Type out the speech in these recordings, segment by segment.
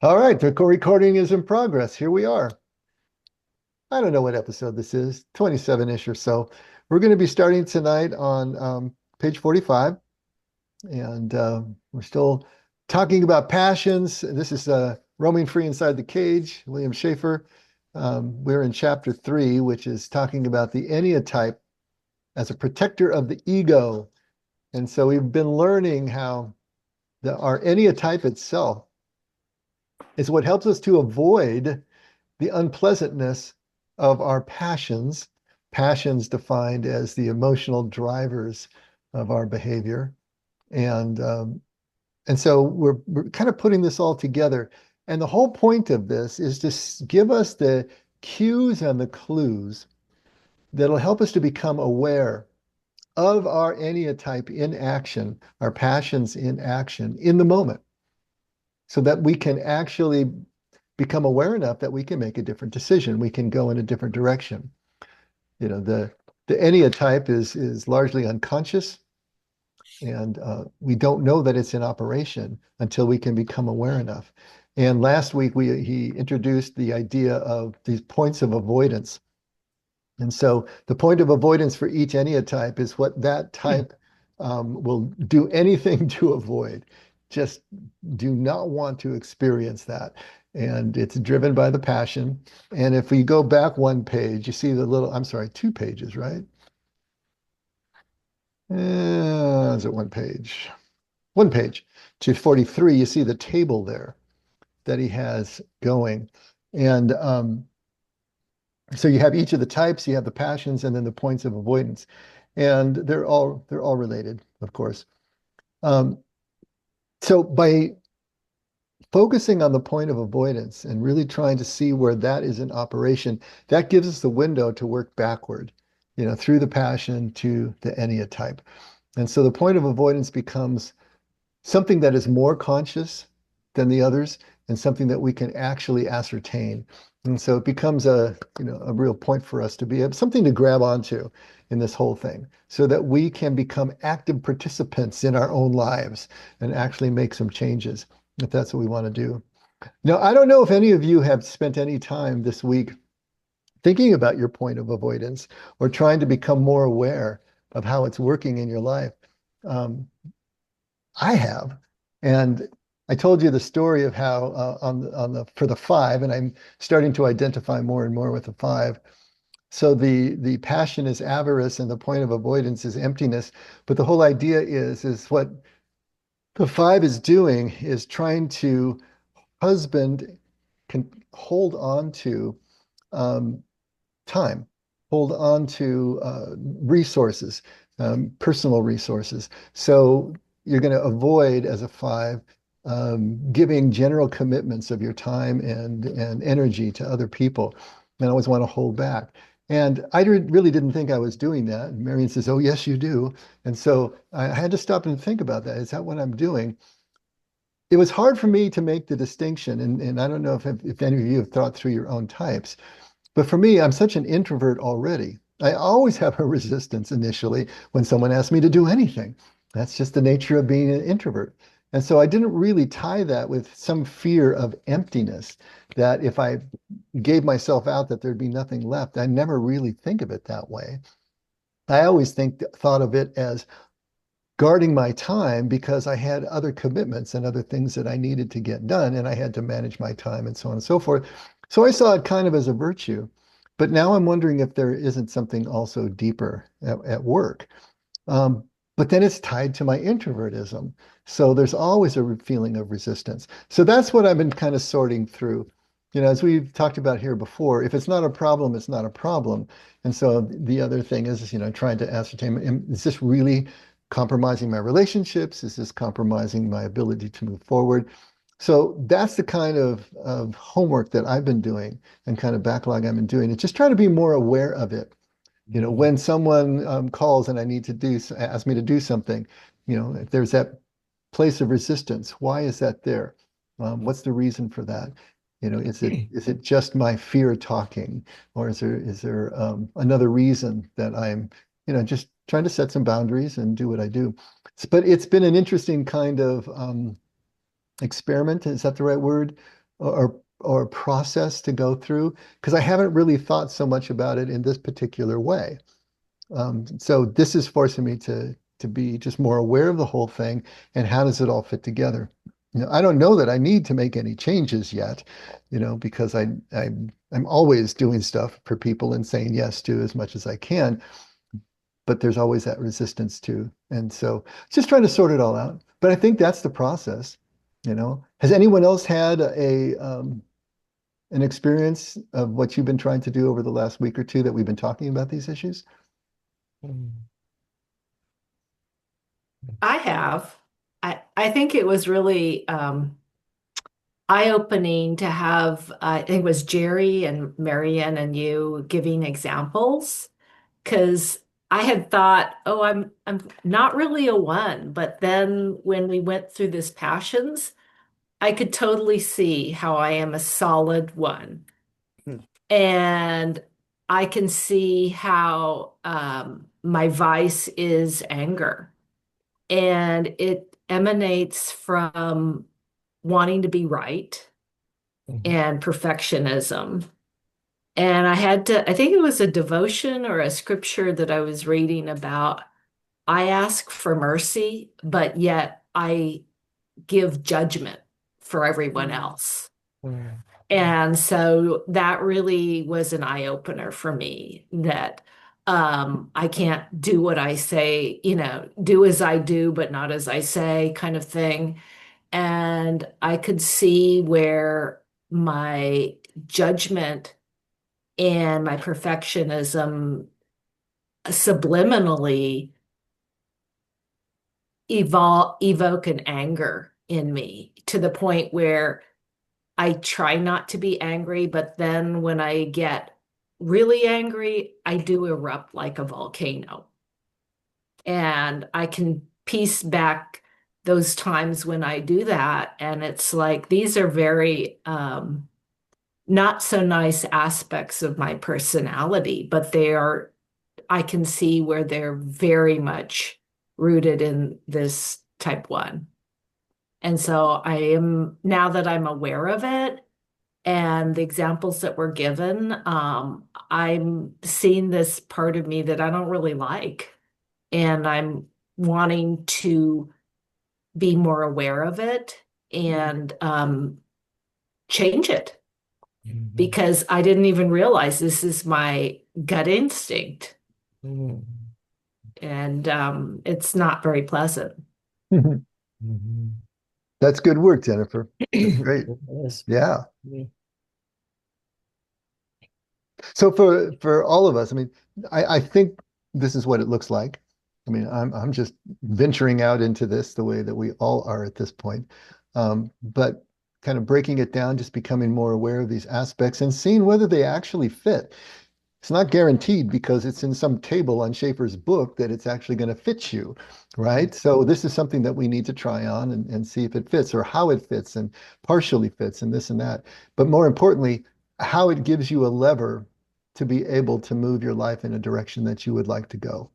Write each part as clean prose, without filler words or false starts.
All right, the recording is in progress. Here we are. I don't know what episode this is, 27-ish or so. We're going to be starting tonight on page 45, and we're still talking about passions. This is Roaming Free Inside the Cage, William Schafer. We're in chapter 3, which is talking about the Enneatype as a protector of the ego. And so we've been learning how our Enneatype itself is what helps us to avoid the unpleasantness of our passions, passions defined as the emotional drivers of our behavior. And and so we're kind of putting this all together. And the whole point of this is to give us the cues and the clues that'll help us to become aware of our enneatype in action, our passions in action in the moment, so that we can actually become aware enough that we can make a different decision. We can go in a different direction. You know, the Enneatype is largely unconscious, and we don't know that it's in operation until we can become aware enough. And last week he introduced the idea of these points of avoidance. And so the point of avoidance for each Enneatype is what that type will do anything to avoid. Just do not want to experience that. And it's driven by the passion. And if we go back one page, you see the little, I'm sorry, 2 pages, right? Is it one page? One page to 43, you see the table there that he has going. And so you have each of the types, you have the passions, and then the points of avoidance. And they're all related, of course. Um, so by focusing on the point of avoidance and really trying to see where that is in operation, that gives us the window to work backward, through the passion to the Enneatype. And so the point of avoidance becomes something that is more conscious than the others and something that we can actually ascertain. And so it becomes a real point for us to be something to grab onto in this whole thing so that we can become active participants in our own lives and actually make some changes if that's what we want to do. Now, I don't know if any of you have spent any time this week thinking about your point of avoidance or trying to become more aware of how it's working in your life. Um, I have. And I told you the story of how on the for the 5, and I'm starting to identify more and more with the 5. So the passion is avarice and the point of avoidance is emptiness. But the whole idea is what the 5 is doing is trying to husband can hold on to um, time, hold on to resources, personal resources. So you're going to avoid, as a 5, giving general commitments of your time and energy to other people, and always want to hold back. And I really didn't think I was doing that. And Marion says, "Oh, yes, you do." And so I had to stop and think about that. Is that what I'm doing? It was hard for me to make the distinction, and I don't know if any of you have thought through your own types. But for me, I'm such an introvert already. I always have a resistance initially when someone asks me to do anything. That's just the nature of being an introvert. And so I didn't really tie that with some fear of emptiness, that if I gave myself out, that there'd be nothing left. I never really think of it that way. I always thought of it as guarding my time because I had other commitments and other things that I needed to get done, and I had to manage my time and so on and so forth. So I saw it kind of as a virtue. But now I'm wondering if there isn't something also deeper at work. Um, but then it's tied to my introvertism. So there's always a feeling of resistance. So that's what I've been kind of sorting through. As we've talked about here before, if it's not a problem, it's not a problem. And so the other thing is, trying to ascertain, is this really compromising my relationships? Is this compromising my ability to move forward? So that's the kind of homework that I've been doing and kind of backlog I've been doing. It's just trying to be more aware of it. When someone calls and ask me to do something, if there's that place of resistance, why is that there? What's the reason for that? Is it just my fear talking, or is there another reason that I'm, just trying to set some boundaries and do what I do? But it's been an interesting kind of experiment. Is that the right word? or process to go through because I haven't really thought so much about it in this particular way. So this is forcing me to be just more aware of the whole thing and how does it all fit together. I don't know that I need to make any changes yet, because I'm always doing stuff for people and saying yes to as much as I can, but there's always that resistance too. And so just trying to sort it all out. But I think that's the process. Has anyone else had an experience of what you've been trying to do over the last week or two that we've been talking about these issues? I have. I think it was really eye-opening to have, I think it was Jerry and Marianne and you giving examples, because I had thought, oh, I'm not really a one, but then when we went through this passions, I could totally see how I am a solid one. Hmm. And I can see how my vice is anger. And it emanates from wanting to be right Mhm. and perfectionism. And I think it was a devotion or a scripture that I was reading about. I ask for mercy, but yet I give judgment for everyone else. Mm. And so that really was an eye opener for me that I can't do what I say, do as I do, but not as I say, kind of thing. And I could see where my judgment and my perfectionism subliminally evoke an anger in me to the point where I try not to be angry, but then when I get really angry, I do erupt like a volcano. And I can piece back those times when I do that. And it's like these are very not so nice aspects of my personality, but I can see where they're very much rooted in this type one. And so now that I'm aware of it, and the examples that were given, I'm seeing this part of me that I don't really like. And I'm wanting to be more aware of it and change it Mhm. because I didn't even realize this is my gut instinct. Mhm. And it's not very pleasant. Mhm. Mhm. That's good work, Jennifer. That's great. Yes. Yeah. Yeah. So for all of us, I mean, I think this is what it looks like. I mean, I'm just venturing out into this the way that we all are at this point. But kind of breaking it down, just becoming more aware of these aspects and seeing whether they actually fit. It's not guaranteed because it's in some table on Schafer's book that it's actually going to fit you, right? So this is something that we need to try on and see if it fits or how it fits and partially fits and this and that. But more importantly, how it gives you a lever to be able to move your life in a direction that you would like to go.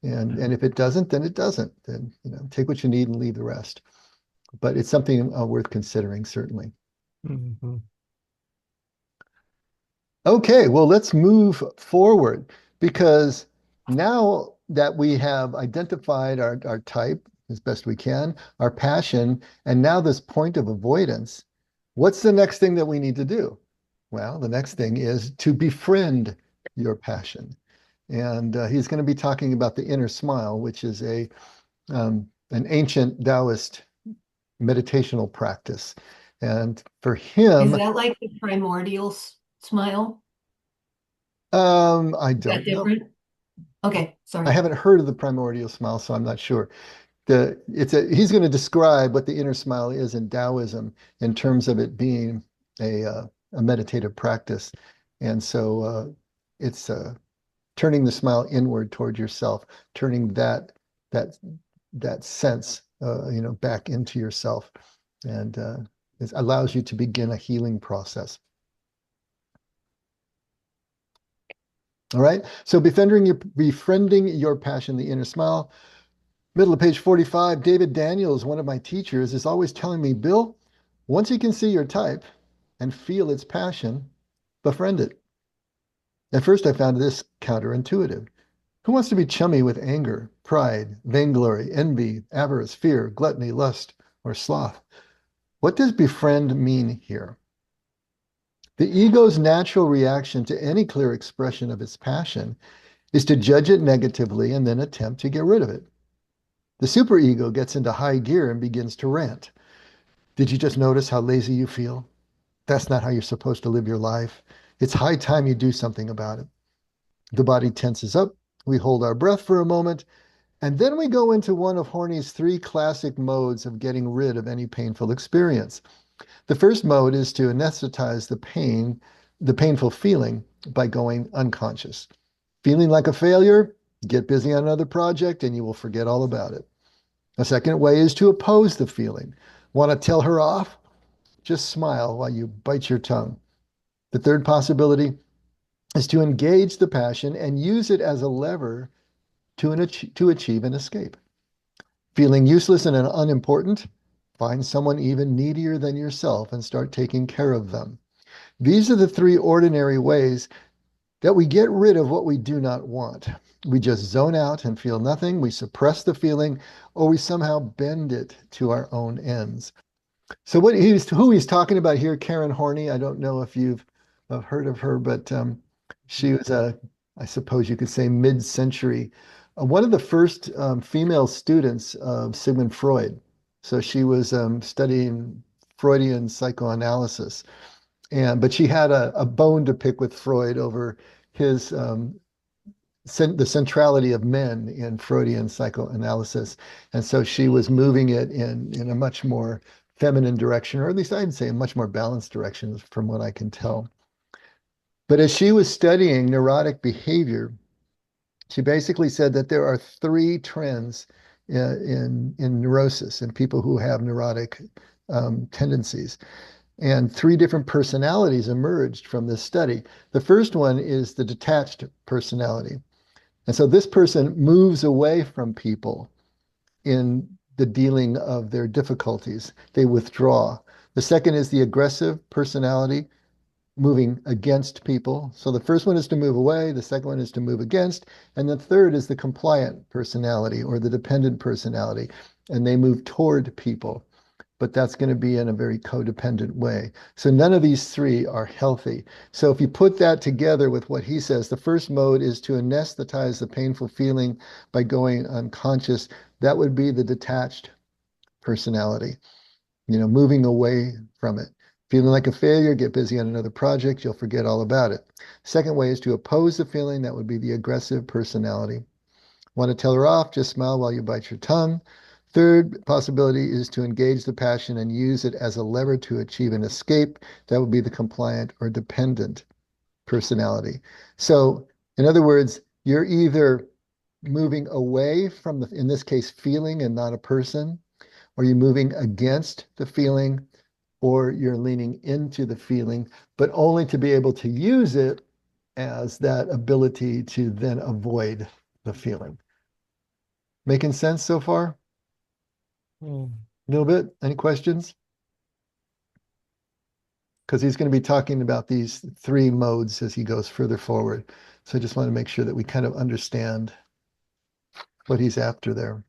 And if it doesn't, then it doesn't. Then take what you need and leave the rest. But it's something worth considering, certainly. Mhm. Okay, well, let's move forward because now that we have identified our type as best we can, our passion, and now this point of avoidance, what's the next thing that we need to do? Well, the next thing is to befriend your passion. And he's going to be talking about the inner smile, which is an ancient Taoist meditational practice. And for Is him, that like the primordial smile? I Is that don't know. different? Okay, I sorry. haven't heard of the primordial smile, so I'm not sure. He's going to describe what the inner smile is in Taoism in terms of it being a meditative practice. And so it's turning the smile inward toward yourself, turning that that sense back into yourself. And it allows you to begin a healing process. All right. So befriending your passion, the inner smile. Middle of page 45, David Daniels, one of my teachers, is always telling me, Bill, once you can see your type, and feel its passion, befriend it. At first, I found this counterintuitive. Who wants to be chummy with anger, pride, vainglory, envy, avarice, fear, gluttony, lust, or sloth? What does befriend mean here? The ego's natural reaction to any clear expression of its passion is to judge it negatively and then attempt to get rid of it. The superego gets into high gear and begins to rant. Did you just notice how lazy you feel? That's not how you're supposed to live your life. It's high time you do something about it. The body tenses up. We hold our breath for a moment, and then we go into one of Horny's three classic modes of getting rid of any painful experience. The first mode is to anesthetize the painful feeling by going unconscious. Feeling like a failure, get busy on another project and you will forget all about it. A second way is to oppose the feeling. Want to tell her off? Just smile while you bite your tongue. The third possibility is to engage the passion and use it as a lever to achieve an escape. Feeling useless and unimportant? Find someone even needier than yourself and start taking care of them. These are the three ordinary ways that we get rid of what we do not want. We just zone out and feel nothing. We suppress the feeling, or we somehow bend it to our own ends. So who he's talking about here, Karen Horney, I don't know if you've heard of her, but she was I suppose you could say mid-century, one of the first female students of Sigmund Freud. So she was studying Freudian psychoanalysis, but she had a bone to pick with Freud over his the centrality of men in Freudian psychoanalysis. And so she was moving it in a much more feminine direction, or at least I'd say a much more balanced direction from what I can tell. But as she was studying neurotic behavior, she basically said that there are three trends in neurosis in people who have neurotic tendencies. And three different personalities emerged from this study. The first one is the detached personality. And so this person moves away from people in the dealing of their difficulties. They withdraw. The second is the aggressive personality, moving against people. So the first one is to move away, the second one is to move against, and the third is the compliant personality or the dependent personality, and they move toward people. But that's going to be in a very codependent way. So none of these three are healthy. So if you put that together with what he says, the first mode is to anesthetize the painful feeling by going unconscious. That would be the detached personality, moving away from it. Feeling like a failure, get busy on another project, you'll forget all about it. Second way is to oppose the feeling. That would be the aggressive personality. Want to tell her off? Just smile while you bite your tongue. Third possibility is to engage the passion and use it as a lever to achieve an escape. That would be the compliant or dependent personality. So, in other words, you're either moving away from in this case, feeling and not a person, or you're moving against the feeling, or you're leaning into the feeling, but only to be able to use it as that ability to then avoid the feeling. Making sense so far? A little bit. Any questions? Because he's going to be talking about these three modes as he goes further forward. So I just want to make sure that we kind of understand what he's after there.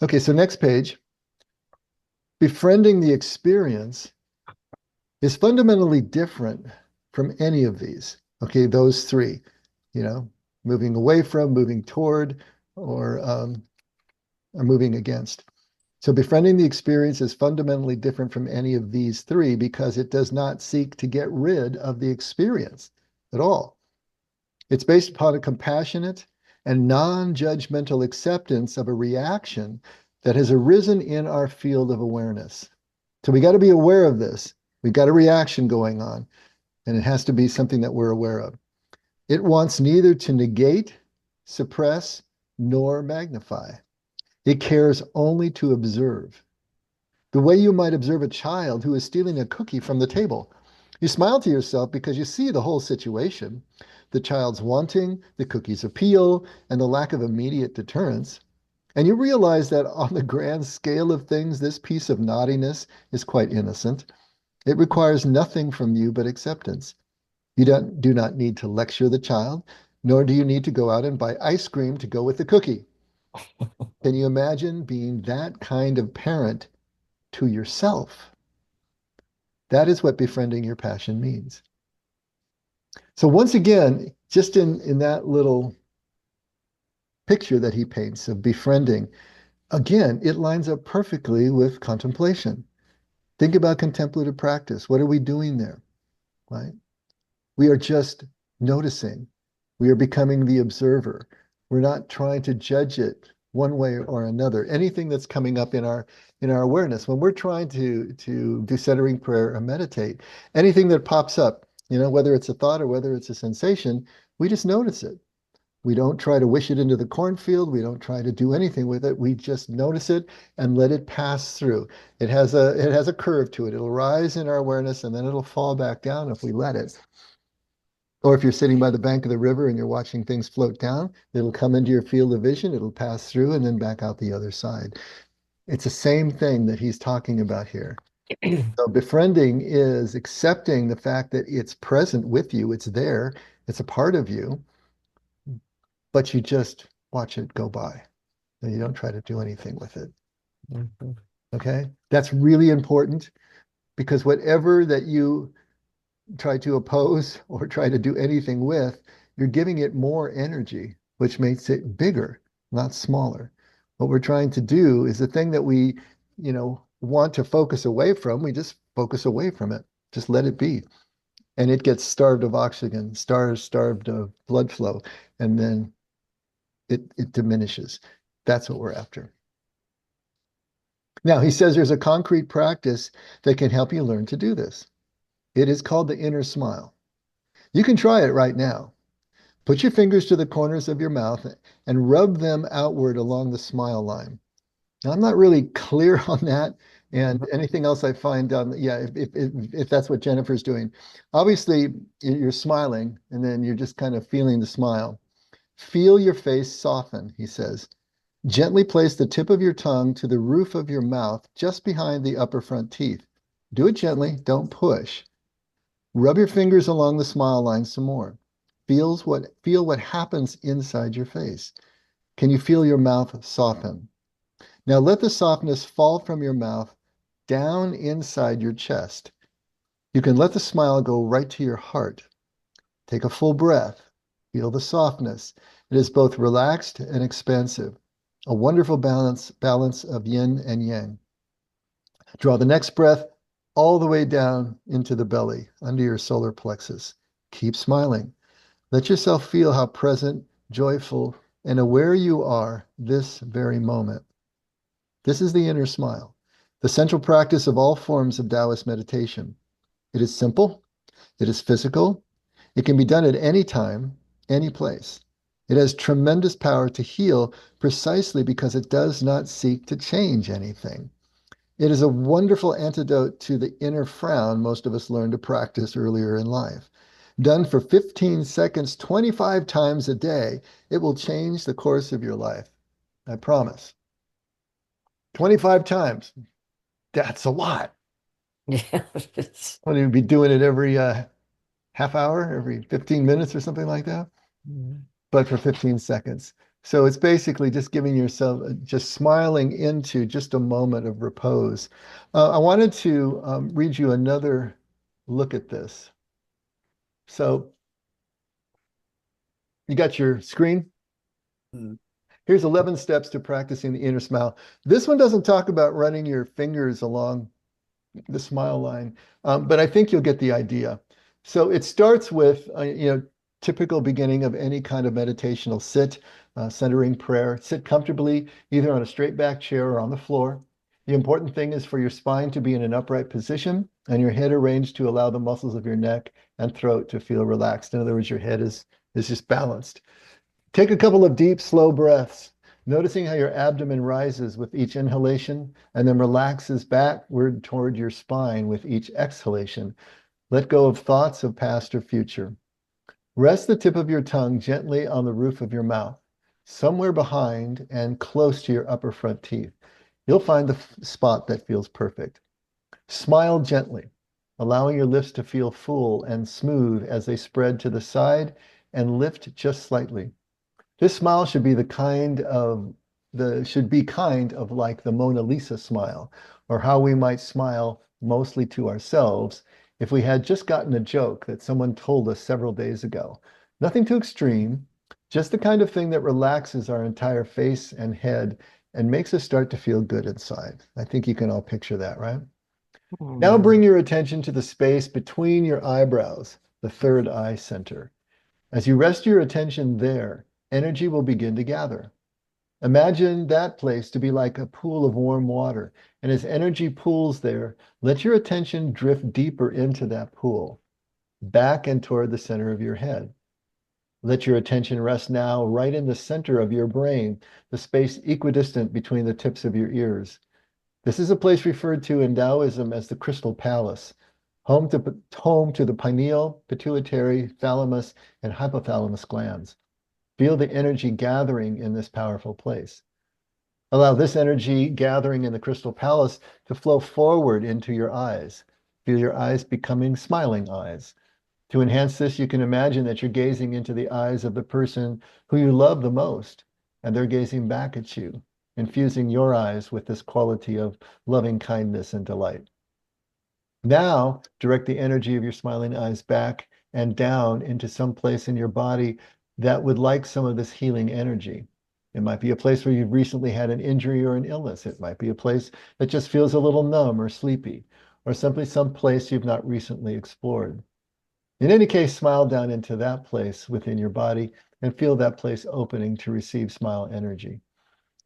Okay, so next page. Befriending the experience is fundamentally different from any of these. Okay, those three, moving away from, moving toward, or moving against. So befriending the experience is fundamentally different from any of these three because it does not seek to get rid of the experience at all. It's based upon a compassionate and non-judgmental acceptance of a reaction that has arisen in our field of awareness. So we got to be aware of this. We've got a reaction going on, and it has to be something that we're aware of. It wants neither to negate, suppress, nor magnify. It cares only to observe. The way you might observe a child who is stealing a cookie from the table. You smile to yourself because you see the whole situation, the child's wanting, the cookie's appeal, and the lack of immediate deterrence. And you realize that on the grand scale of things, this piece of naughtiness is quite innocent. It requires nothing from you but acceptance. You do not need to lecture the child, nor do you need to go out and buy ice cream to go with the cookie. Can you imagine being that kind of parent to yourself? That is what befriending your passion means. So once again, just in that little picture that he paints of befriending, again, it lines up perfectly with contemplation. Think about contemplative practice. What are we doing there, right? We are just noticing. We are becoming the observer. We're not trying to judge it one way or another. Anything that's coming up in our awareness, when we're trying to do centering prayer or meditate, anything that pops up, whether it's a thought or whether it's a sensation, we just notice it. We don't try to wish it into the cornfield. We don't try to do anything with it. We just notice it and let it pass through. It has a curve to it. It'll rise in our awareness and then it'll fall back down if we let it. Or if you're sitting by the bank of the river and you're watching things float down, it'll come into your field of vision, it'll pass through and then back out the other side. It's the same thing that he's talking about here. So befriending is accepting the fact that it's present with you, it's there, it's a part of you, but you just watch it go by and you don't try to do anything with it. Mhm. Okay? That's really important because whatever that you try to oppose or try to do anything with, you're giving it more energy, which makes it bigger, not smaller. What we're trying to do is the thing that we, want to focus away from, we just focus away from it. Just let it be. And it gets starved of oxygen, starved of blood flow, and then it diminishes. That's what we're after. Now, he says there's a concrete practice that can help you learn to do this. It is called the inner smile. You can try it right now. Put your fingers to the corners of your mouth and rub them outward along the smile line. Now, I'm not really clear on that. And anything else I find, if that's what Jennifer's doing. Obviously, you're smiling and then you're just kind of feeling the smile. Feel your face soften, he says. Gently place the tip of your tongue to the roof of your mouth, just behind the upper front teeth. Do it gently, don't push. Rub your fingers along the smile line some more. Feel what happens inside your face. Can you feel your mouth soften? Now let the softness fall from your mouth down inside your chest. You can let the smile go right to your heart. Take a full breath. Feel the softness. It is both relaxed and expansive. A wonderful balance of yin and yang. Draw the next breath all the way down into the belly, under your solar plexus. Keep smiling. Let yourself feel how present, joyful, and aware you are this very moment. This is the inner smile, the central practice of all forms of Taoist meditation. It is simple. It is physical. It can be done at any time, any place. It has tremendous power to heal precisely because it does not seek to change anything. It is a wonderful antidote to the inner frown most of us learned to practice earlier in life. Done for 15 seconds, 25 times a day, it will change the course of your life. I promise. 25 times. That's a lot. Yeah. It's, I'll even be doing it every half hour, every 15 minutes or something like that, but for 15 seconds. So it's basically just giving yourself, just smiling into just a moment of repose. I wanted to read you another look at this. So you got your screen? Here's 11 steps to practicing the inner smile. This one doesn't talk about running your fingers along the smile line, but I think you'll get the idea. So it starts with, typical beginning of any kind of meditational sit, centering prayer. Sit comfortably, either on a straight back chair or on the floor. The important thing is for your spine to be in an upright position and your head arranged to allow the muscles of your neck and throat to feel relaxed. In other words, your head is just balanced. Take a couple of deep, slow breaths, noticing how your abdomen rises with each inhalation and then relaxes backward toward your spine with each exhalation. Let go of thoughts of past or future. Rest the tip of your tongue gently on the roof of your mouth, somewhere behind and close to your upper front teeth. You'll find the spot that feels perfect. Smile gently. allowing your lips to feel full and smooth as they spread to the side and lift just slightly. This smile should be kind of like the Mona Lisa smile, or how we might smile mostly to ourselves if we had just gotten a joke that someone told us several days ago. Nothing too extreme, just the kind of thing that relaxes our entire face and head and makes us start to feel good inside. I think you can all picture that, right? Now bring your attention to the space between your eyebrows, the third eye center. As you rest your attention there, energy will begin to gather. Imagine that place to be like a pool of warm water. And as energy pools there, let your attention drift deeper into that pool, back and toward the center of your head. Let your attention rest now right in the center of your brain, the space equidistant between the tips of your ears. This is a place referred to in Taoism as the crystal palace, home to the pineal, pituitary, thalamus, and hypothalamus glands. Feel the energy gathering in this powerful place. Allow this energy gathering in the crystal palace to flow forward into your eyes. Feel your eyes becoming smiling eyes. To enhance this, you can imagine that you're gazing into the eyes of the person who you love the most, and they're gazing back at you, infusing your eyes with this quality of loving kindness and delight. Now, direct the energy of your smiling eyes back and down into some place in your body that would like some of this healing energy. It might be a place where you've recently had an injury or an illness. It might be a place that just feels a little numb or sleepy, or simply some place you've not recently explored. In any case, smile down into that place within your body and feel that place opening to receive smile energy.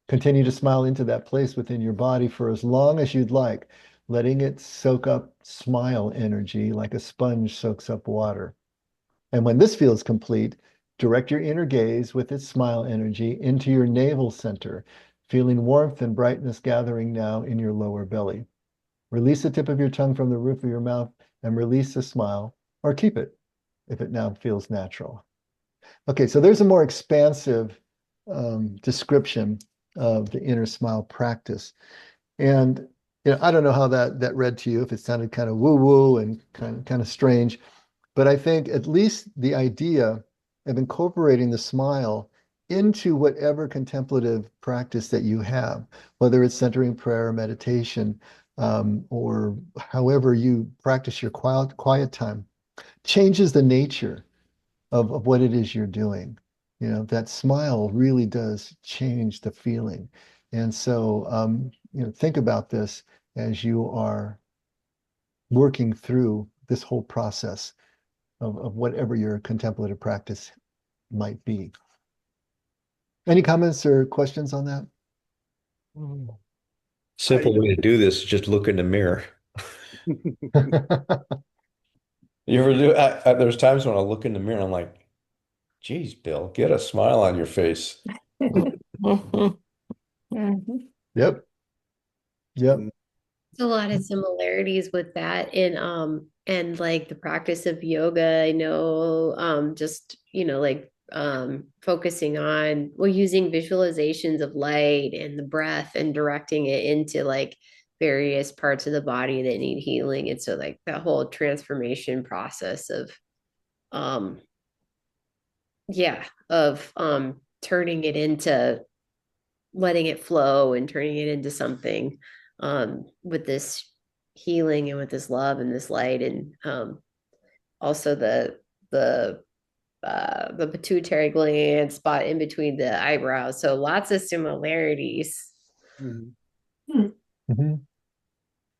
Continue to smile into that place within your body for as long as you'd like, letting it soak up smile energy like a sponge soaks up water. And when this feels complete, direct your inner gaze with its smile energy into your navel center, feeling warmth and brightness gathering now in your lower belly. Release the tip of your tongue from the roof of your mouth and release the smile, or keep it if it now feels natural. Okay, so there's a more expansive description of the inner smile practice. And I don't know how that read to you, if it sounded kind of woo-woo and kind of strange, but I think at least the idea of incorporating the smile into whatever contemplative practice that you have, whether it's centering prayer or meditation, or however you practice your quiet time, changes the nature of what it is you're doing. That smile really does change the feeling. And so, think about this as you are working through this whole process of whatever your contemplative practice might be. Any comments or questions on that? Simple way to do this is just look in the mirror. You ever do? There's times when I look in the mirror and I'm like, geez, Bill, get a smile on your face. Mhm. Yep. Yep. There's a lot of similarities with that and like the practice of yoga. I know just focusing on using visualizations of light and the breath and directing it into like various parts of the body that need healing. And so like that whole transformation process of turning it into letting it flow and turning it into something with this healing and with this love and this light, and also the pituitary gland spot in between the eyebrows. So lots of similarities. Mm-hmm.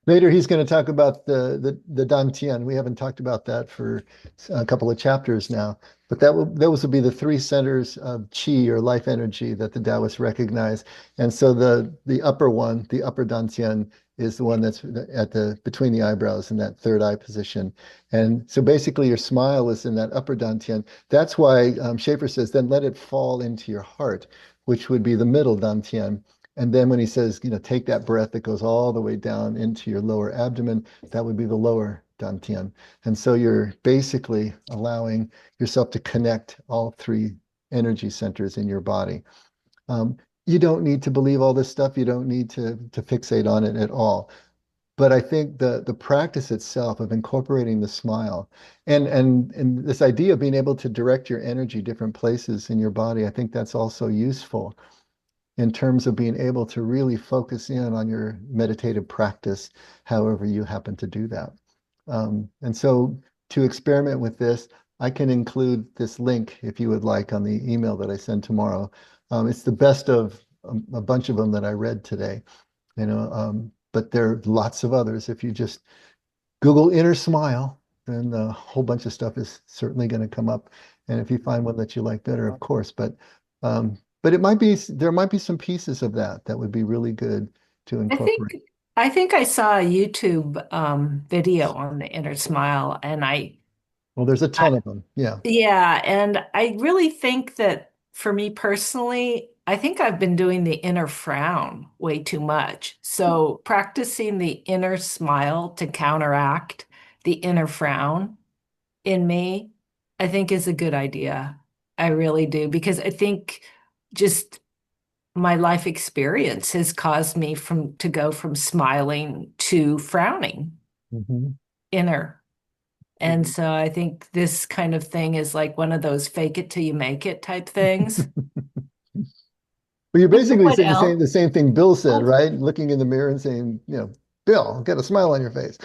Later, he's going to talk about the Dantian. We haven't talked about that for a couple of chapters now, but those will be the three centers of qi or life energy that the Taoists recognize. And so the upper one, the upper Dantian, is the one that's between the eyebrows in that third eye position. And so basically, your smile is in that upper Dantian. That's why Schafer says, then let it fall into your heart, which would be the middle Dantian. And then when he says, take that breath that goes all the way down into your lower abdomen, that would be the lower dantian. And so you're basically allowing yourself to connect all three energy centers in your body. You don't need to believe all this stuff. You don't need to fixate on it at all. But I think the practice itself of incorporating the smile and this idea of being able to direct your energy different places in your body, I think that's also useful in terms of being able to really focus in on your meditative practice, however you happen to do that. And so to experiment with this, I can include this link if you would like on the email that I send tomorrow. It's the best of a bunch of them that I read today, but there are lots of others. If you just Google inner smile, then a whole bunch of stuff is certainly going to come up. And if you find one that you like better, of course, but there might be some pieces of that would be really good to I incorporate. think I saw a YouTube video on the inner smile, and Well, there's a ton of them. Yeah. yeah, and I really think that for me personally, I think I've been doing the inner frown way too much. So practicing the inner smile to counteract the inner frown in me, I think is a good idea. I really do, because I think just my life experience has caused me to go from smiling to frowning Mhm. inner. And so I think this kind of thing is like one of those fake it till you make it type things. Well, you're basically What saying else? the same thing Bill said, Oh, right? Looking in the mirror and saying, Bill, get a smile on your face.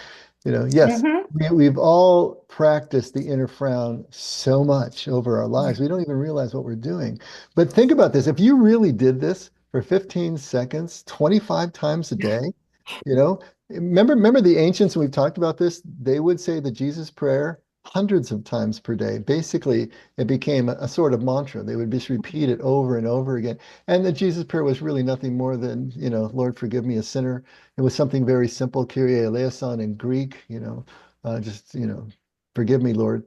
Yes, Mhm. we've all practiced the inner frown so much over our lives. We don't even realize what we're doing. But think about this. If you really did this for 15 seconds, 25 times a day, you know, remember the ancients, when we've talked about this, they would say the Jesus prayer hundreds of times per day. Basically, it became a sort of mantra. They would just repeat it over and over again. And the Jesus prayer was really nothing more than, Lord, forgive me, a sinner. It was something very simple, Kyrie eleison in Greek, just, forgive me, Lord.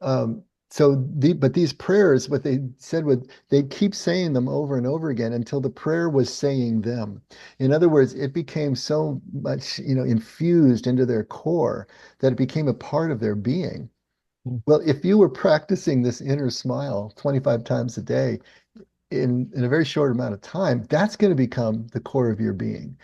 Um, but these prayers, what they said they keep saying them over and over again until the prayer was saying them. In other words, it became so much, infused into their core that it became a part of their being. Well, if you were practicing this inner smile 25 times a day, in a very short amount of time, that's going to become the core of your being.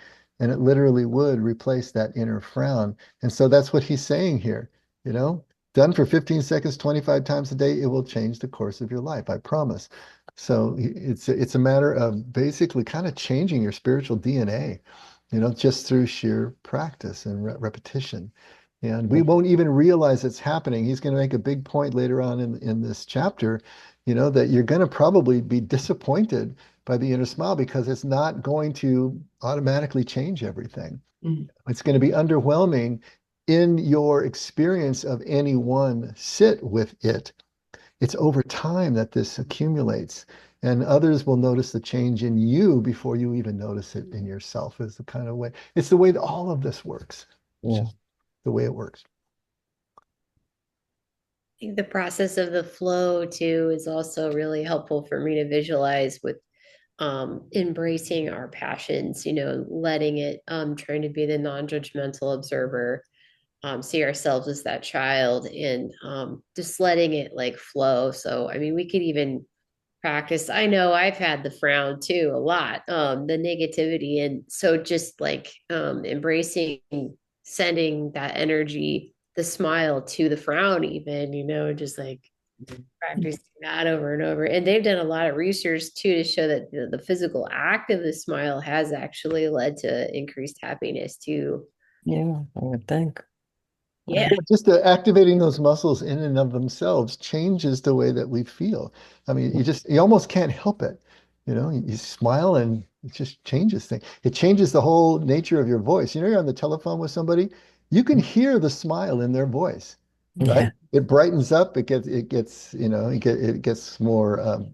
And it literally would replace that inner frown. And so that's what he's saying here, you know, done for 15 seconds, 25 times a day, it will change the course of your life, I promise. So it's a matter of basically kind of changing your spiritual DNA, just through sheer practice and repetition. And we won't even realize it's happening. He's going to make a big point later on in this chapter, that you're going to probably be disappointed by the inner smile because it's not going to automatically change everything. Mm. It's going to be underwhelming in your experience of any one sit with it. It's over time that this accumulates, and others will notice the change in you before you even notice it in yourself, is the kind of way. It's the way that all of this works. It's Yeah. just the way it works. I think the process of the flow too is also really helpful for me to visualize with embracing our passions, letting it, trying to be the non-judgmental observer, see ourselves as that child, and just letting it like flow. So I mean, we could even practice. I know I've had the frown too a lot, the negativity, and so just like embracing, sending that energy, the smile to the frown, even, just like practicing that over and over. And they've done a lot of research too to show that the physical act of the smile has actually led to increased happiness too. Yeah, I would think. Yeah. Just activating those muscles in and of themselves changes the way that we feel. I mean, you almost can't help it. You smile and it just changes things. It changes the whole nature of your voice. You're on the telephone with somebody, you can hear the smile in their voice, right? Yeah. It brightens up. It gets more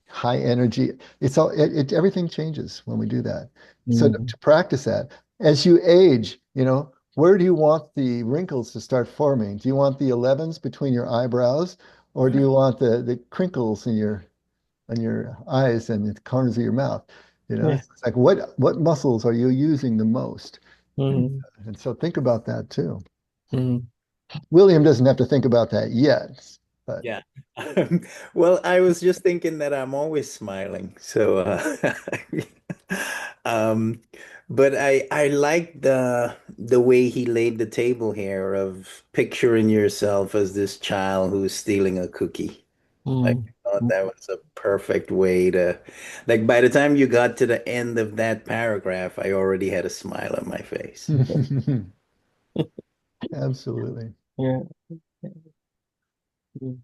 high energy. Everything changes when we do that. So Mhm. to practice that, as you age, where do you want the wrinkles to start forming? Do you want the 11s between your eyebrows, or do you want the crinkles in your eyes and the corners of your mouth? Yeah. It's like what muscles are you using the most? Mhm. And so think about that too. Mhm. William doesn't have to think about that yet. But Yeah. Well, I was just thinking that I'm always smiling. So, um, but I like the way he laid the table here of picturing yourself as this child who's stealing a cookie. Like, Mm. I thought that was a perfect way to, like, by the time you got to the end of that paragraph, I already had a smile on my face. absolutely. Yeah. Mm.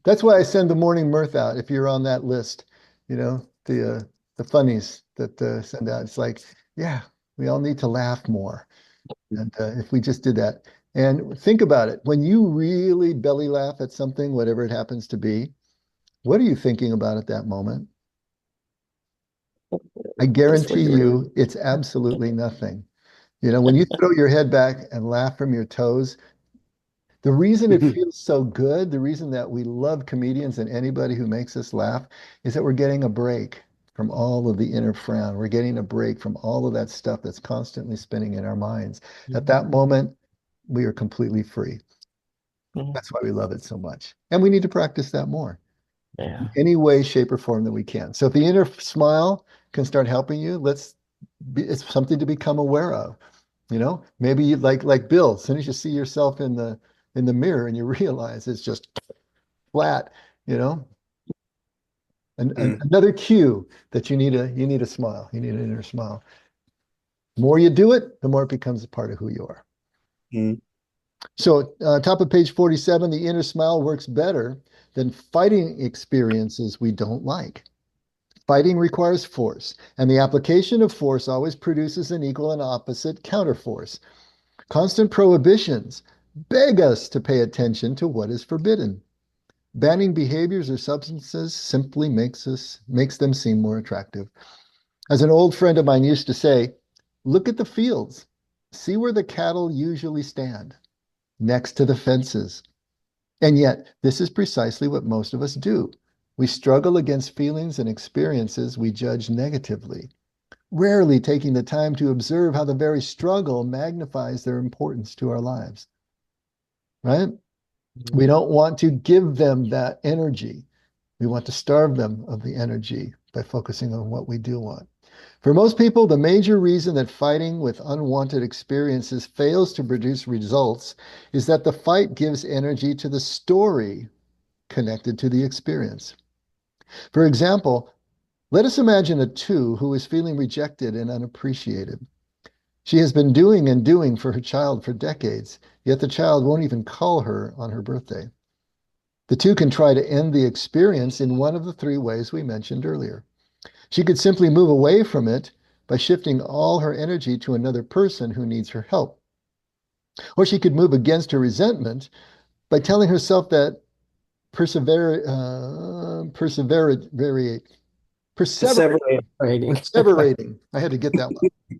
That's why I send the morning mirth out. If you're on that list, the funnies that send out. It's like, yeah, we all need to laugh more. And if we just did that, and think about it, when you really belly laugh at something, whatever it happens to be, what are you thinking about at that moment? I guarantee you, it's absolutely nothing. When you throw your head back and laugh from your toes, the reason it feels so good, the reason that we love comedians and anybody who makes us laugh is that we're getting a break from all of the inner frown. We're getting a break from all of that stuff that's constantly spinning in our minds. At that moment, we are completely free. Mm. That's why we love it so much. And we need to practice that more Yeah. in any way, shape, or form that we can. So if the inner smile can start helping you, it's something to become aware of. Maybe you like Bill, as soon as you see yourself in the mirror and you realize it's just flat, you know, Mm, another cue that you need a smile. You need an inner smile. The more you do it, the more it becomes a part of who you are. mm, So, top of page 47, the inner smile works better than fighting experiences we don't like. Fighting requires force, and the application of force always produces an equal and opposite counterforce. Constant prohibitions beg us to pay attention to what is forbidden. Banning behaviors or substances simply makes them seem more attractive. As an old friend of mine used to say, look at the fields. See where the cattle usually stand, next to the fences. And yet, this is precisely what most of us do. We struggle against feelings and experiences we judge negatively, rarely taking the time to observe how the very struggle magnifies their importance to our lives, right? We don't want to give them that energy. We want to starve them of the energy by focusing on what we do want. For most people, the major reason that fighting with unwanted experiences fails to produce results is that the fight gives energy to the story connected to the experience. For example, let us imagine a two who is feeling rejected and unappreciated. She has been doing and doing for her child for decades, yet the child won't even call her on her birthday. The two can try to end the experience in one of the three ways we mentioned earlier. She could simply move away from it by shifting all her energy to another person who needs her help. Or she could move against her resentment by telling herself that Separate. perseverating, I had to get that one.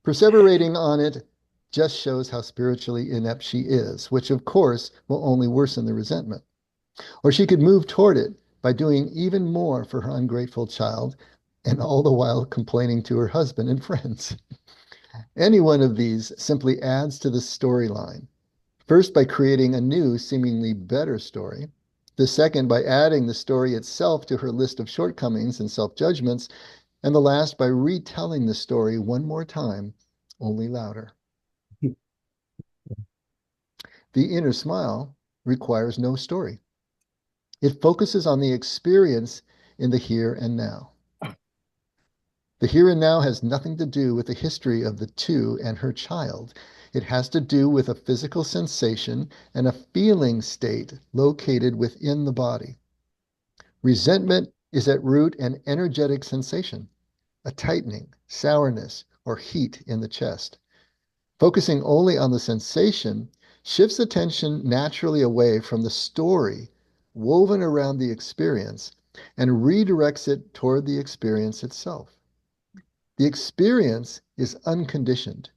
Perseverating on it just shows how spiritually inept she is, which of course will only worsen the resentment. Or she could move toward it by doing even more for her ungrateful child and all the while complaining to her husband and friends. Any one of these simply adds to the storyline. First, by creating a new, seemingly better story. The second, by adding the story itself to her list of shortcomings and self judgments. And the last, by retelling the story one more time, only louder. The inner smile requires no story. It focuses on the experience in the here and now. The here and now has nothing to do with the history of the two and her child. It has to do with a physical sensation and a feeling state located within the body. Resentment is at root an energetic sensation, a tightening, sourness, or heat in the chest. Focusing only on the sensation shifts attention naturally away from the story woven around the experience and redirects it toward the experience itself. The experience is unconditioned.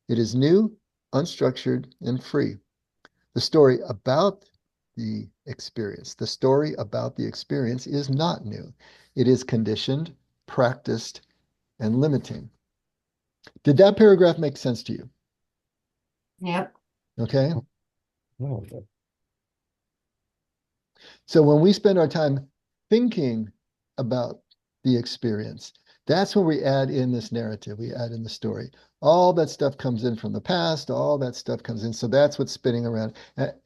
It is new, unstructured, and free. The story about the story about the experience is not new. It is conditioned, practiced, and limiting. Did that paragraph make sense to you? Yep. Okay. Oh, So when we spend our time thinking about the experience, that's when we add in this narrative, we add in the story. All that stuff comes in from the past, all that stuff comes in. So that's what's spinning around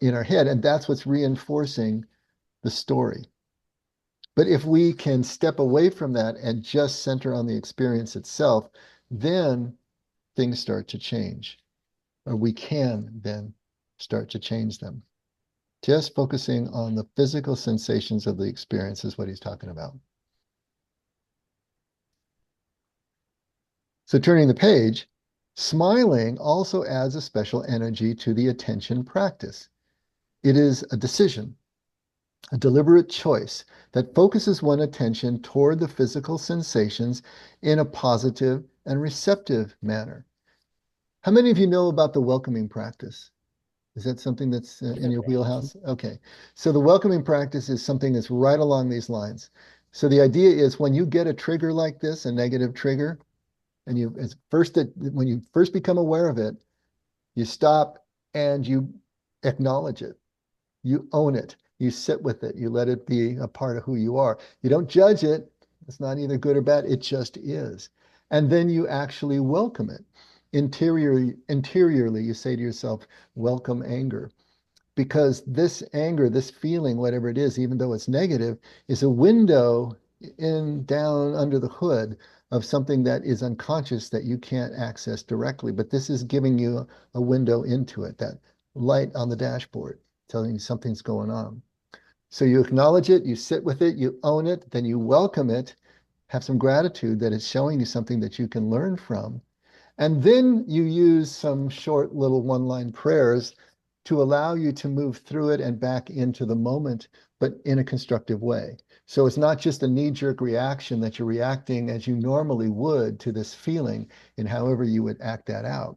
in our head, and that's what's reinforcing the story. But if we can step away from that and just center on the experience itself, then things start to change, or we can then start to change them. Just focusing on the physical sensations of the experience is what he's talking about. So turning the page, smiling also adds a special energy to the attention practice. It is a decision, a deliberate choice that focuses one's attention toward the physical sensations in a positive and receptive manner. How many of you know about the welcoming practice? Is that something that's in your wheelhouse? Okay. So the welcoming practice is something that's right along these lines. So the idea is when you get a trigger like this, a negative trigger, and when you first become aware of it, you stop and you acknowledge it. You own it. You sit with it. You let it be a part of who you are. You don't judge it. It's not either good or bad. It just is. And then you actually welcome it. Interiorly, you say to yourself, welcome anger. Because this anger, this feeling, whatever it is, even though it's negative, is a window in down under the hood of something that is unconscious that you can't access directly. But this is giving you a window into it, that light on the dashboard telling you something's going on. So you acknowledge it, you sit with it, you own it, then you welcome it, have some gratitude that it's showing you something that you can learn from. And then you use some short little one-line prayers to allow you to move through it and back into the moment, but in a constructive way. So it's not just a knee-jerk reaction that you're reacting as you normally would to this feeling in however you would act that out.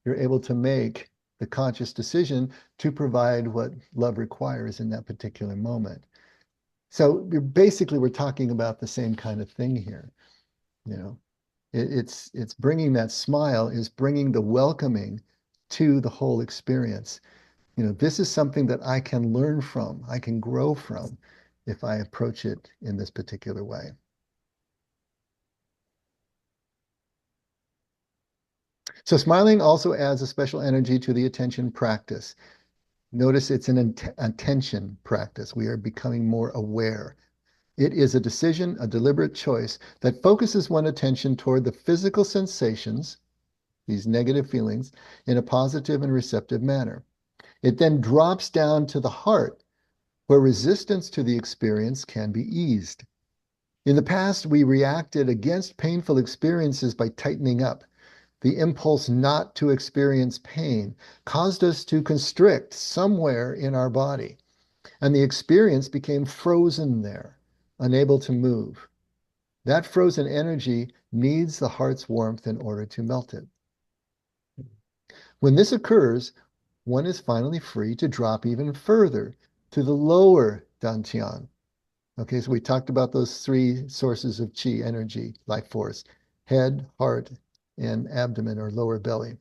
You're able to make the conscious decision to provide what love requires in that particular moment. So basically, we're talking about the same kind of thing here. You know, it's bringing that smile, is bringing the welcoming to the whole experience. You know, this is something that I can learn from, I can grow from if I approach it in this particular way. So smiling also adds a special energy to the attention practice. Notice it's an attention practice. We are becoming more aware. It is a decision, a deliberate choice that focuses one's attention toward the physical sensations, these negative feelings, in a positive and receptive manner. It then drops down to the heart, where resistance to the experience can be eased. In the past, we reacted against painful experiences by tightening up. The impulse not to experience pain caused us to constrict somewhere in our body, and the experience became frozen there, unable to move. That frozen energy needs the heart's warmth in order to melt it. When this occurs, one is finally free to drop even further to the lower dantian. Okay, so we talked about those three sources of qi energy, life force: head, heart, and abdomen or lower belly.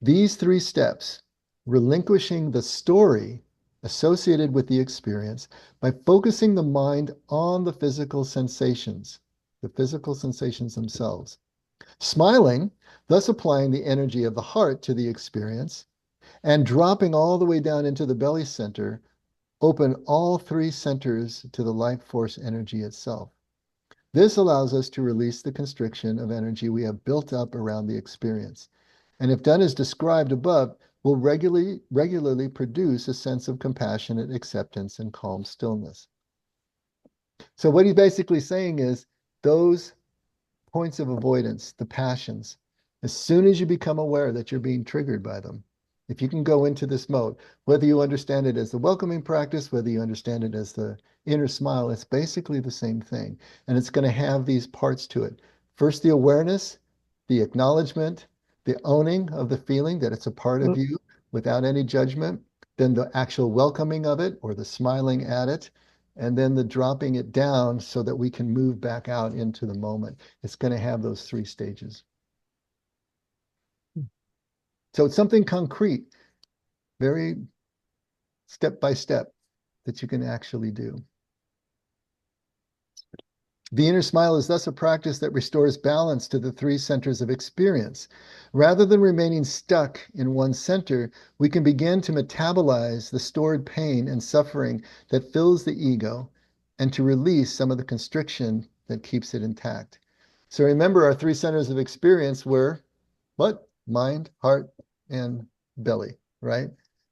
These three steps, relinquishing the story associated with the experience by focusing the mind on the physical sensations themselves. Smiling, thus applying the energy of the heart to the experience, and dropping all the way down into the belly center, open all three centers to the life force energy itself. This allows us to release the constriction of energy we have built up around the experience. And if done as described above, will regularly produce a sense of compassionate acceptance and calm stillness. So what he's basically saying is those points of avoidance, the passions, as soon as you become aware that you're being triggered by them, if you can go into this mode, whether you understand it as the welcoming practice, whether you understand it as the inner smile, it's basically the same thing. And it's going to have these parts to it. First, the awareness, the acknowledgement, the owning of the feeling that it's a part of you without any judgment, then the actual welcoming of it or the smiling at it, and then the dropping it down so that we can move back out into the moment. It's going to have those three stages. So it's something concrete, very step by step that you can actually do. The inner smile is thus a practice that restores balance to the three centers of experience. Rather than remaining stuck in one center, we can begin to metabolize the stored pain and suffering that fills the ego and to release some of the constriction that keeps it intact. So remember, our three centers of experience were what? Mind, heart, and belly, right?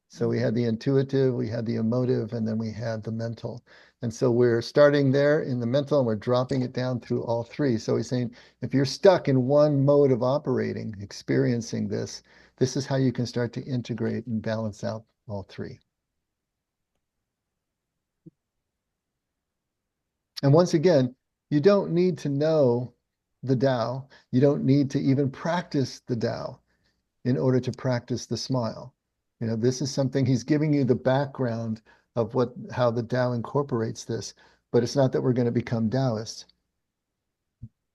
So we had the intuitive, we had the emotive, and then we had the mental. And so we're starting there in the mental and we're dropping it down through all three. So he's saying, if you're stuck in one mode of operating, experiencing this, this is how you can start to integrate and balance out all three. And once again, you don't need to know the Tao. You don't need to even practice the Tao in order to practice the smile. You know, this is something he's giving you the background of how the Tao incorporates this, but it's not that we're going to become Taoists.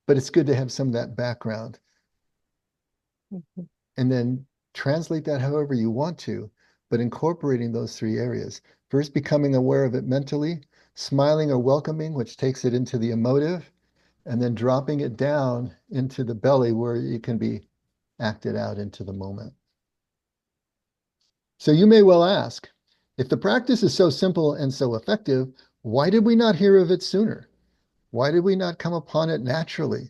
But it's good to have some of that background. And then translate that however you want to, but incorporating those three areas. First, becoming aware of it mentally, smiling or welcoming, which takes it into the emotive, and then dropping it down into the belly where it can be acted out into the moment. So you may well ask, if the practice is so simple and so effective, why did we not hear of it sooner? Why did we not come upon it naturally?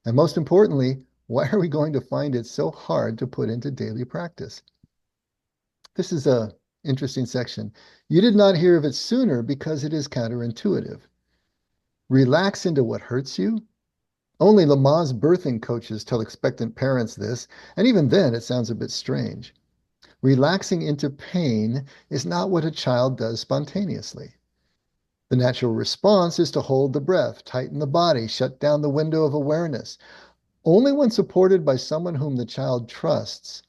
And most importantly, why are we going to find it so hard to put into daily practice? This is an interesting section. You did not hear of it sooner because it is counterintuitive. Relax into what hurts you. Only Lamaze birthing coaches tell expectant parents this, and even then it sounds a bit strange. Relaxing into pain is not what a child does spontaneously. The natural response is to hold the breath, tighten the body, shut down the window of awareness. Only when supported by someone whom the child trusts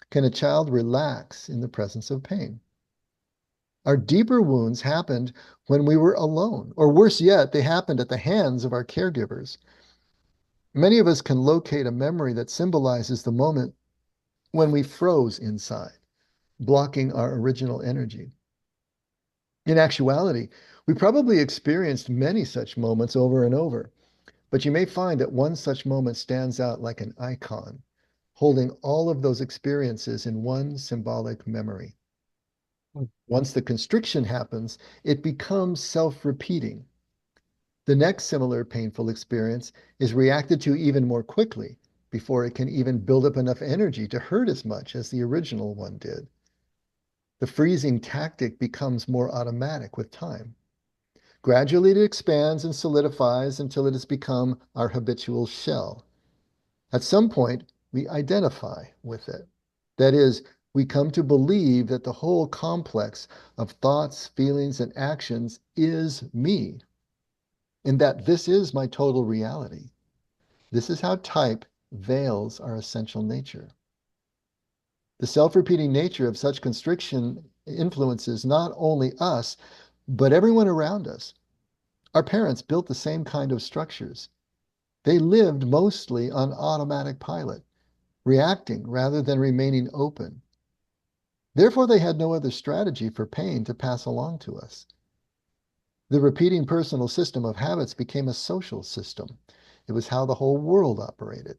can a child relax in the presence of pain. Our deeper wounds happened when we were alone, or worse yet, they happened at the hands of our caregivers. Many of us can locate a memory that symbolizes the moment when we froze inside, blocking our original energy. In actuality, we probably experienced many such moments over and over, but you may find that one such moment stands out like an icon, holding all of those experiences in one symbolic memory. Once the constriction happens, it becomes self-repeating. The next similar painful experience is reacted to even more quickly before it can even build up enough energy to hurt as much as the original one did. The freezing tactic becomes more automatic with time. Gradually, it expands and solidifies until it has become our habitual shell. At some point, we identify with it. That is, we come to believe that the whole complex of thoughts, feelings, and actions is me, and that this is my total reality. This is how type veils our essential nature. The self-repeating nature of such constriction influences not only us, but everyone around us. Our parents built the same kind of structures. They lived mostly on automatic pilot, reacting rather than remaining open. Therefore, they had no other strategy for pain to pass along to us. The repeating personal system of habits became a social system. It was how the whole world operated.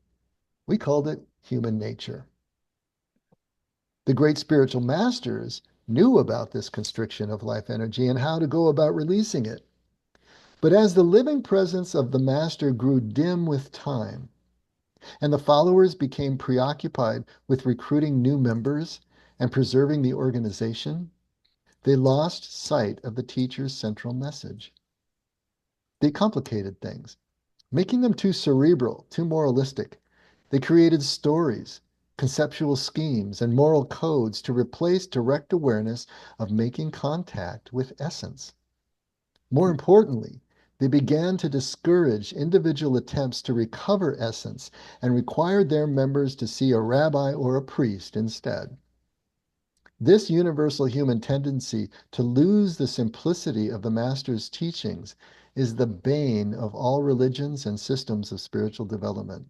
We called it human nature. The great spiritual masters knew about this constriction of life energy and how to go about releasing it. But as the living presence of the master grew dim with time, and the followers became preoccupied with recruiting new members and preserving the organization, they lost sight of the teacher's central message. They complicated things, making them too cerebral, too moralistic. They created stories, conceptual schemes, and moral codes to replace direct awareness of making contact with essence. More importantly, they began to discourage individual attempts to recover essence and required their members to see a rabbi or a priest instead. This universal human tendency to lose the simplicity of the Master's teachings is the bane of all religions and systems of spiritual development.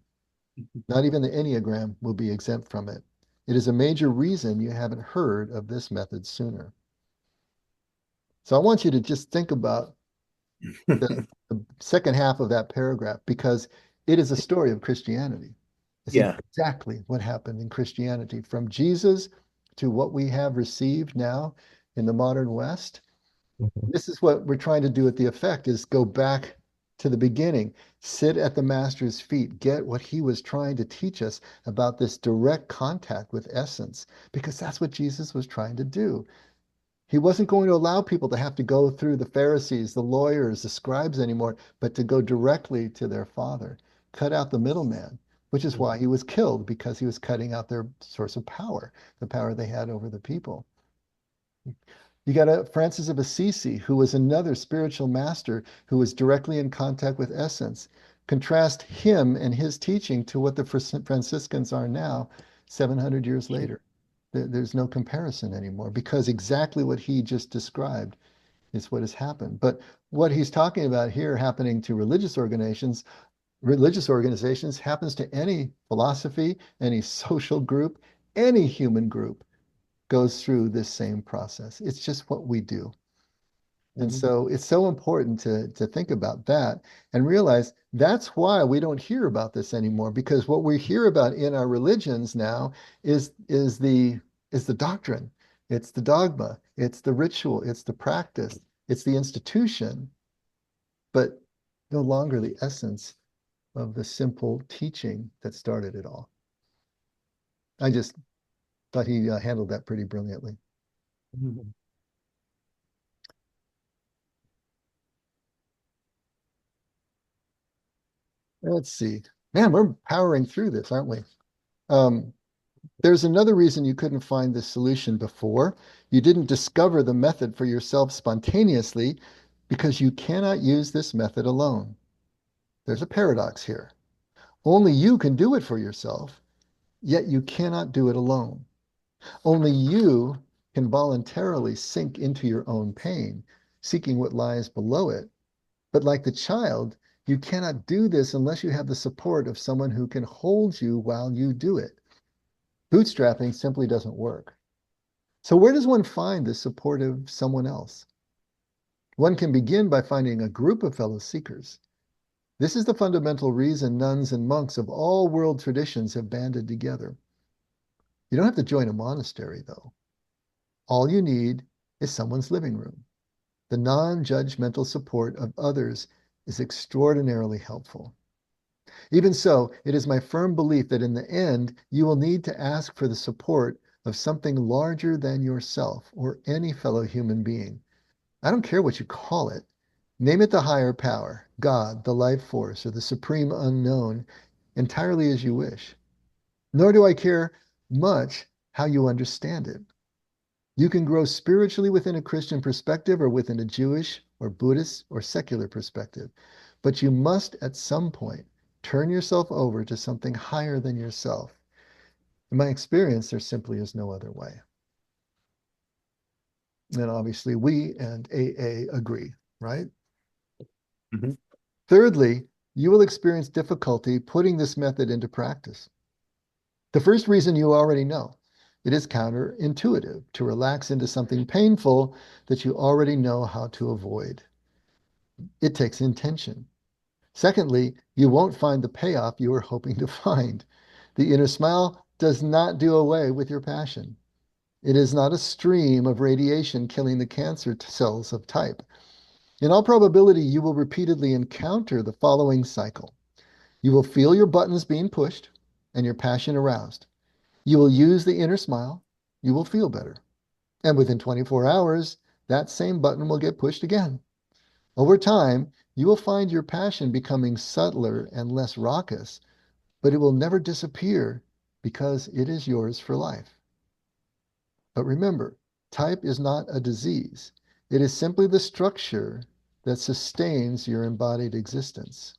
Not even the Enneagram will be exempt from it. It is a major reason you haven't heard of this method sooner. So I want you to just think about the second half of that paragraph because it is a story of Christianity. It's Yeah. exactly what happened in Christianity from Jesus to what we have received now in the modern West. Mhm. This is what we're trying to do at the effect is go back to the beginning, sit at the master's feet, get what he was trying to teach us about this direct contact with essence, because that's what Jesus was trying to do. He wasn't going to allow people to have to go through the Pharisees, the lawyers, the scribes anymore, but to go directly to their Father, cut out the middleman, which is why he was killed, because he was cutting out their source of power, the power they had over the people. You got a Francis of Assisi, who was another spiritual master who was directly in contact with essence. Contrast him and his teaching to what the Franciscans are now, 700 years later. There's no comparison anymore because exactly what he just described is what has happened. But what he's talking about here happening to religious organizations happens to any philosophy, any social group, any human group goes through this same process. It's just what we do. And so it's so important to think about that and realize that's why we don't hear about this anymore, because what we hear about in our religions now is the doctrine, it's the dogma, it's the ritual, it's the practice, it's the institution, but no longer the essence of the simple teaching that started it all. I just thought he handled that pretty brilliantly. Mhm. Let's see. Man, we're powering through this, aren't we? Um, there's another reason you couldn't find this solution before. You didn't discover the method for yourself spontaneously because you cannot use this method alone. There's a paradox here. Only you can do it for yourself, yet you cannot do it alone. Only you can voluntarily sink into your own pain, seeking what lies below it. But like the child, you cannot do this unless you have the support of someone who can hold you while you do it. Bootstrapping simply doesn't work. So where does one find the support of someone else? One can begin by finding a group of fellow seekers. This is the fundamental reason nuns and monks of all world traditions have banded together. You don't have to join a monastery, though. All you need is someone's living room. The non-judgmental support of others is extraordinarily helpful. Even so, it is my firm belief that in the end, you will need to ask for the support of something larger than yourself or any fellow human being. I don't care what you call it. Name it the higher power, God, the life force, or the supreme unknown, entirely as you wish. Nor do I care much how you understand it. You can grow spiritually within a Christian perspective or within a Jewish or Buddhist or secular perspective, but you must at some point turn yourself over to something higher than yourself. In my experience, there simply is no other way. And obviously, we and AA agree, right? Mhm. Thirdly, you will experience difficulty putting this method into practice. The first reason you already know. It is counterintuitive to relax into something painful that you already know how to avoid. It takes intention. Secondly, you won't find the payoff you were hoping to find. The inner smile does not do away with your passion. It is not a stream of radiation killing the cancer cells of type. In all probability, you will repeatedly encounter the following cycle. You will feel your buttons being pushed and your passion aroused. You will use the inner smile. You will feel better. And within 24 hours, that same button will get pushed again. Over time, you will find your passion becoming subtler and less raucous, but it will never disappear because it is yours for life. But remember, type is not a disease. It is simply the structure that sustains your embodied existence.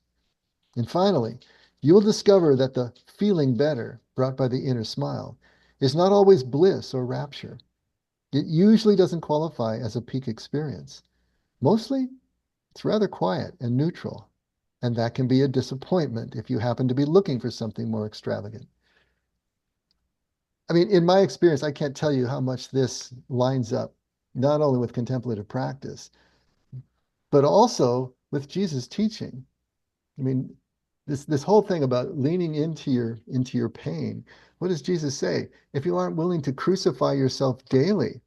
And finally, you will discover that the feeling better brought by the inner smile is not always bliss or rapture. It usually doesn't qualify as a peak experience. Mostly, it's rather quiet and neutral, and that can be a disappointment if you happen to be looking for something more extravagant. I mean, in my experience, I can't tell you how much this lines up not only with contemplative practice, but also with Jesus' teaching. I mean, this whole thing about leaning into your pain. What does Jesus say? If you aren't willing to crucify yourself daily,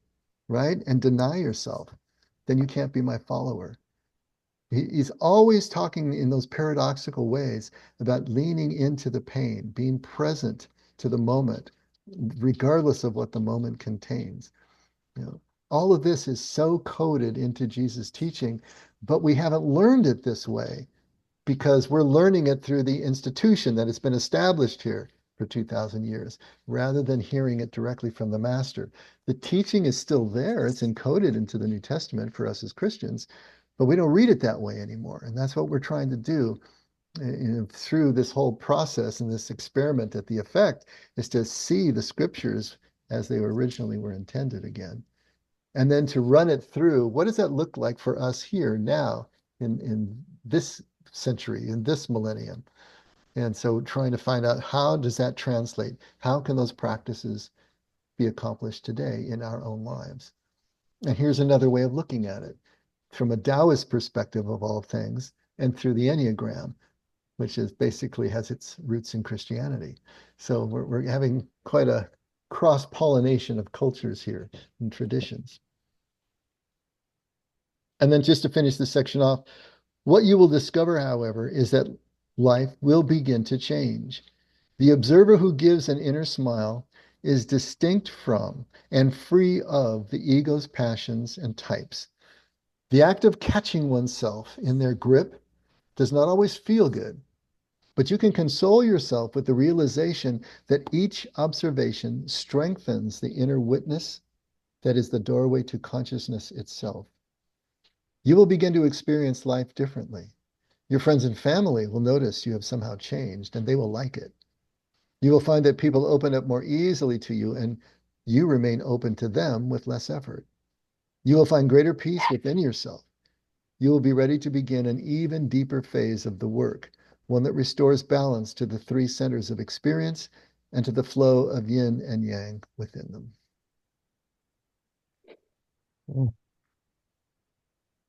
right, and deny yourself, then you can't be my follower. He's always talking in those paradoxical ways about leaning into the pain, being present to the moment, regardless of what the moment contains. You know, all of this is so coded into Jesus' teaching, but we haven't learned it this way because we're learning it through the institution that has been established here for 2,000 years, rather than hearing it directly from the master. The teaching is still there. It's encoded into the New Testament for us as Christians, but we don't read it that way anymore. And that's what we're trying to do through this whole process and this experiment at the effect, is to see the scriptures as they originally were intended again. And then to run it through, what does that look like for us here now in this century, in this millennium? And so trying to find out, how does that translate? How can those practices be accomplished today in our own lives? And here's another way of looking at it from a Taoist perspective of all things, and through the Enneagram, which is basically has its roots in Christianity. So we're having quite a cross-pollination of cultures here and traditions. And then just to finish this section off, what you will discover, however, is that life will begin to change. The observer who gives an inner smile is distinct from and free of the ego's passions and types. The act of catching oneself in their grip does not always feel good, but you can console yourself with the realization that each observation strengthens the inner witness that is the doorway to consciousness itself. You will begin to experience life differently. Your friends and family will notice you have somehow changed, and they will like it. You will find that people open up more easily to you, and you remain open to them with less effort. You will find greater peace within yourself. You will be ready to begin an even deeper phase of the work, one that restores balance to the three centers of experience and to the flow of yin and yang within them.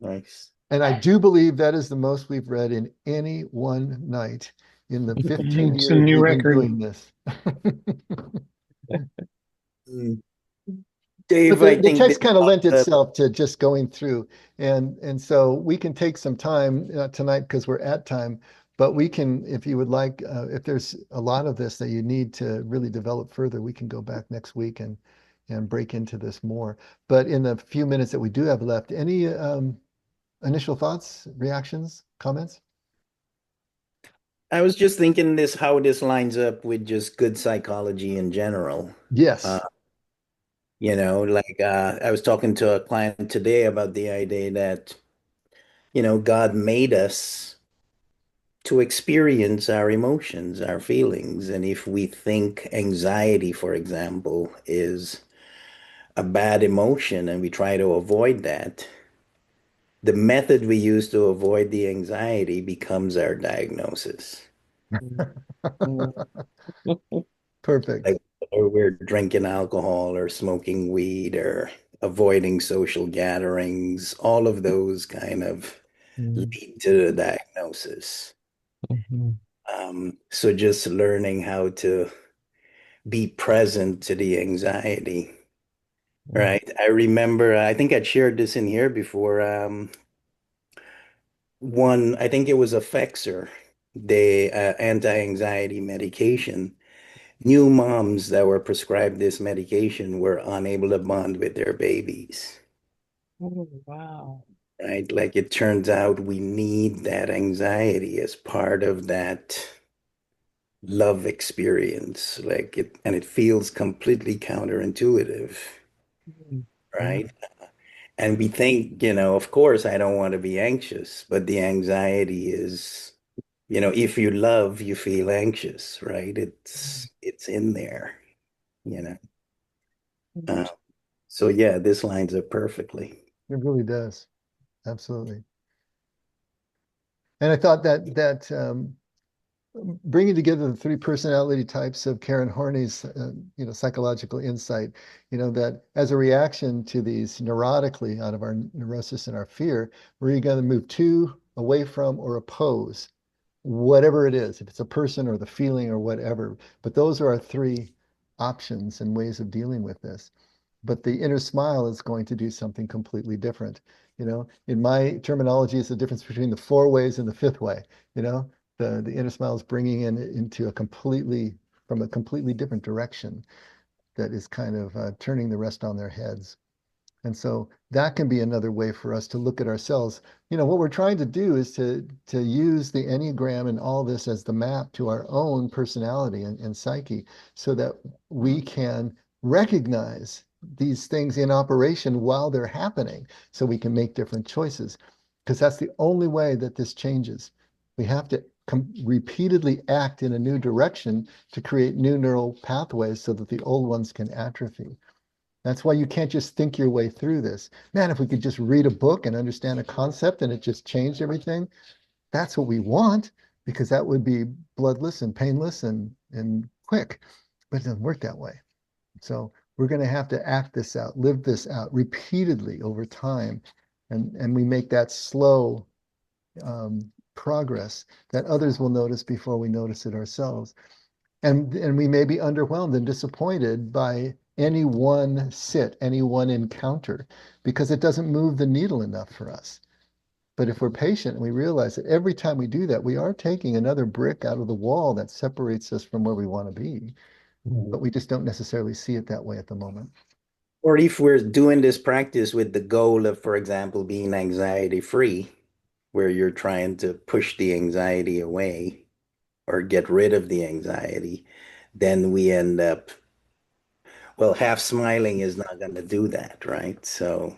Nice. And I do believe that is the most we've read in any one night in the 15 It's years a new we've been record. doing this. Mm. But Dave, I the think text this kind of lent was itself to just going through. And so we can take some time tonight because we're at time, but we can, if you would like, if there's a lot of this that you need to really develop further, we can go back next week and break into this more. But in the few minutes that we do have left, any initial thoughts, reactions, comments? I was just thinking this how this lines up with just good psychology in general. Yes. I was talking to a client today about the idea that, God made us to experience our emotions, our feelings. And if we think anxiety, for example, is a bad emotion and we try to avoid that, the method we use to avoid the anxiety becomes our diagnosis. Perfect. Like whether we're drinking alcohol or smoking weed or avoiding social gatherings, all of those kind of lead to the diagnosis. So just learning how to be present to the anxiety, right? I remember, I think I'd shared this in here before. I think it was a Fexer, the anti-anxiety medication. New moms that were prescribed this medication were unable to bond with their babies, Oh, wow. right? Like it turns out we need that anxiety as part of that love experience. And it feels completely counterintuitive, right? And we think, of course, I don't want to be anxious, but the anxiety is, if you love, you feel anxious, right? It's in there, you know. Uh, so yeah, this lines up perfectly. It really does. Absolutely. And I thought that bringing together the three personality types of Karen Horney's, psychological insight, that as a reaction to these neurotically out of our neurosis and our fear, we're going to move to, away from, or oppose whatever it is, if it's a person or the feeling or whatever. But those are our three options and ways of dealing with this. But the inner smile is going to do something completely different. In my terminology, it's the difference between the four ways and the fifth way. The inner smile is bringing into from a completely different direction that is kind of turning the rest on their heads. And so that can be another way for us to look at ourselves. What we're trying to do is to use the Enneagram and all this as the map to our own personality and psyche, so that we can recognize these things in operation while they're happening, so we can make different choices. Because that's the only way that this changes. We have to repeatedly act in a new direction to create new neural pathways so that the old ones can atrophy. That's why you can't just think your way through this. Man, if we could just read a book and understand a concept and it just changed everything, that's what we want, because that would be bloodless and painless and quick. But it doesn't work that way. So we're going to have to act this out, live this out repeatedly over time. And we make that slow progress that others will notice before we notice it ourselves. And we may be underwhelmed and disappointed by any one any one encounter, because it doesn't move the needle enough for us. But if we're patient and we realize that every time we do that, we are taking another brick out of the wall that separates us from where we want to be. But we just don't necessarily see it that way at the moment. Or if we're doing this practice with the goal of, for example, being anxiety free, where you're trying to push the anxiety away or get rid of the anxiety, then we end up, well, half smiling is not going to do that, right? So,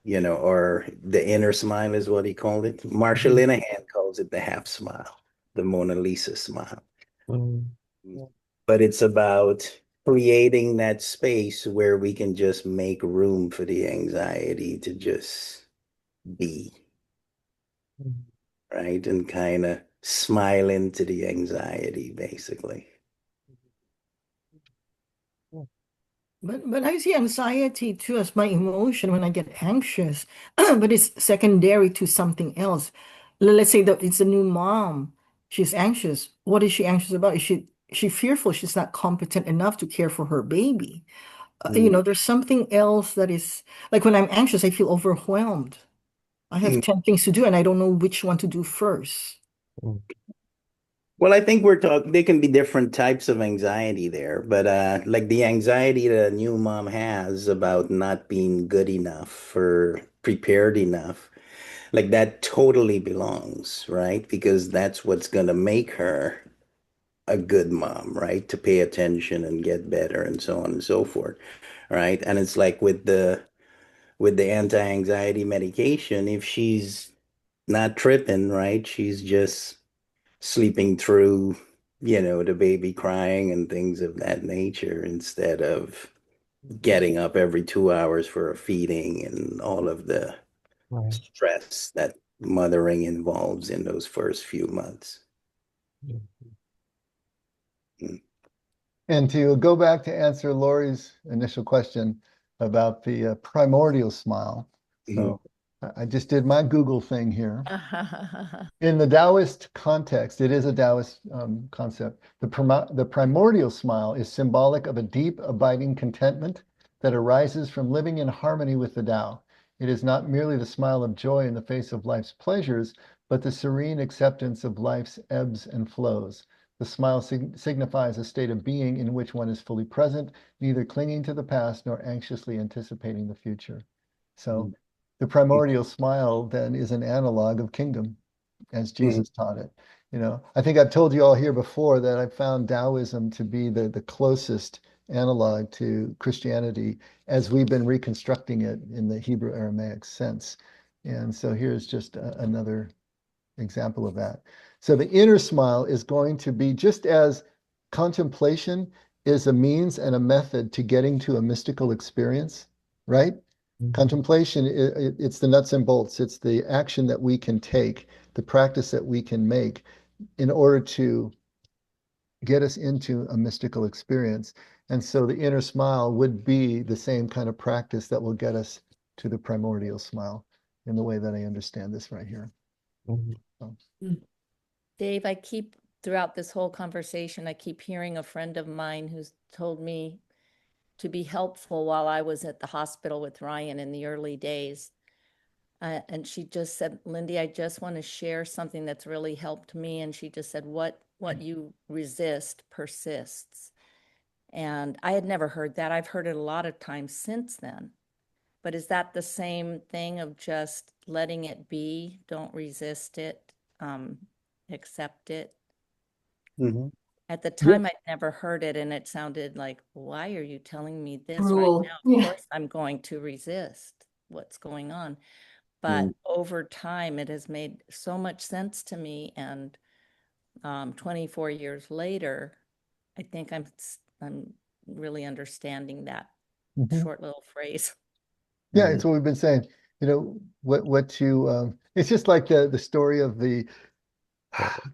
or the inner smile is what he called it. Marsha Linehan calls it the half smile, the Mona Lisa smile. But it's about creating that space where we can just make room for the anxiety to just be, right? And kind of smile into the anxiety, basically. But I see anxiety too as my emotion when I get anxious, but it's secondary to something else. Let's say that it's a new mom. She's anxious. What is she anxious about? Is she fearful she's not competent enough to care for her baby? There's something else that is like when I'm anxious, I feel overwhelmed. I have 10 things to do and I don't know which one to do first. Well, I think there can be different types of anxiety there, but like the anxiety that a new mom has about not being good enough or prepared enough, like that totally belongs, right? Because that's what's going to make her a good mom, right? To pay attention and get better and so on and so forth, right? And it's like with the anti-anxiety medication, if she's not tripping, right? She's just sleeping through, the baby crying and things of that nature instead of getting up every 2 hours for a feeding and all of the stress that mothering involves in those first few months. And to go back to answer Lori's initial question about the primordial smile. So I just did my Google thing here. In the Taoist context, it is a Taoist concept. The primordial smile is symbolic of a deep, abiding contentment that arises from living in harmony with the Tao. It is not merely the smile of joy in the face of life's pleasures, but the serene acceptance of life's ebbs and flows. The smile signifies a state of being in which one is fully present, neither clinging to the past nor anxiously anticipating the future. So the primordial smile then is an analog of kingdom, as Jesus taught it. I think I've told you all here before that I found Taoism to be the closest analog to Christianity as we've been reconstructing it in the Hebrew Aramaic sense. And so here's just another example of that. So the inner smile is going to be just as contemplation is a means and a method to getting to a mystical experience, right? Contemplation, it's the nuts and bolts. It's the action that we can take, the practice that we can make in order to get us into a mystical experience. And so the inner smile would be the same kind of practice that will get us to the primordial smile in the way that I understand this right here. So, Dave, throughout this whole conversation, I keep hearing a friend of mine who's told me to be helpful while I was at the hospital with Ryan in the early days. And she just said, Lindy, I just want to share something that's really helped me. And she just said, what you resist persists. And I had never heard that. I've heard it a lot of times since then. But is that the same thing of just letting it be? Don't resist it, accept it? Mhm. At the time, I'd never heard it, and it sounded like, why are you telling me this right Rule. now? Of Yeah. course, I'm going to resist what's going on. But over time, it has made so much sense to me. And 24 years later, I think I'm really understanding that short little phrase. yeah, it's what we've been saying. You know, what you it's just like the story of the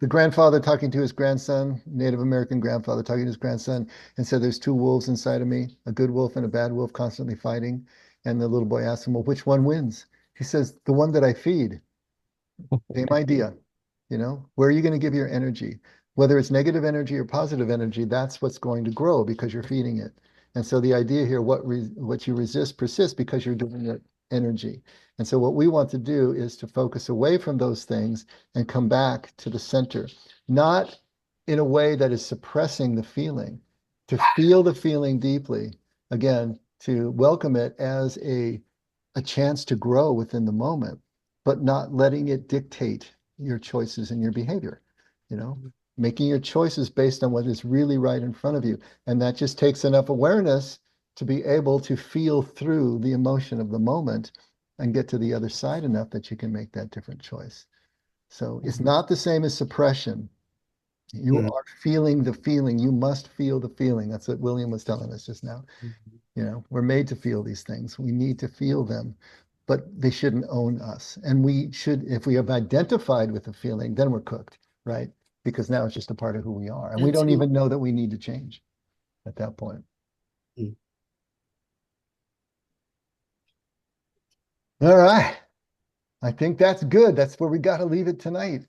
grandfather talking to his grandson, Native American grandfather talking to his grandson, and said, "There's two wolves inside of me, a good wolf and a bad wolf constantly fighting." And the little boy asked him, "Well, which one wins?" He says, "The one that I feed." Same idea. You know, where are you going to give your energy? Whether it's negative energy or positive energy, that's what's going to grow because you're feeding it. And so the idea here, what you resist persists because you're giving it energy. And so what we want to do is to focus away from those things and come back to the center, not in a way that is suppressing the feeling, to feel the feeling deeply, again, to welcome it as a chance to grow within the moment, but not letting it dictate your choices and your behavior, you know, making your choices based on what is really right in front of you. And that just takes enough awareness to be able to feel through the emotion of the moment and get to the other side enough that you can make that different choice. So it's not the same as suppression. You are feeling the feeling. You must feel the feeling. That's what William was telling us just now. You know, we're made to feel these things. We need to feel them, but they shouldn't own us. And we should, if we have identified with the feeling, then we're cooked, right? Because now it's just a part of who we are. And we don't even know that we need to change at that point. All right. I think that's good. That's where we got to leave it tonight.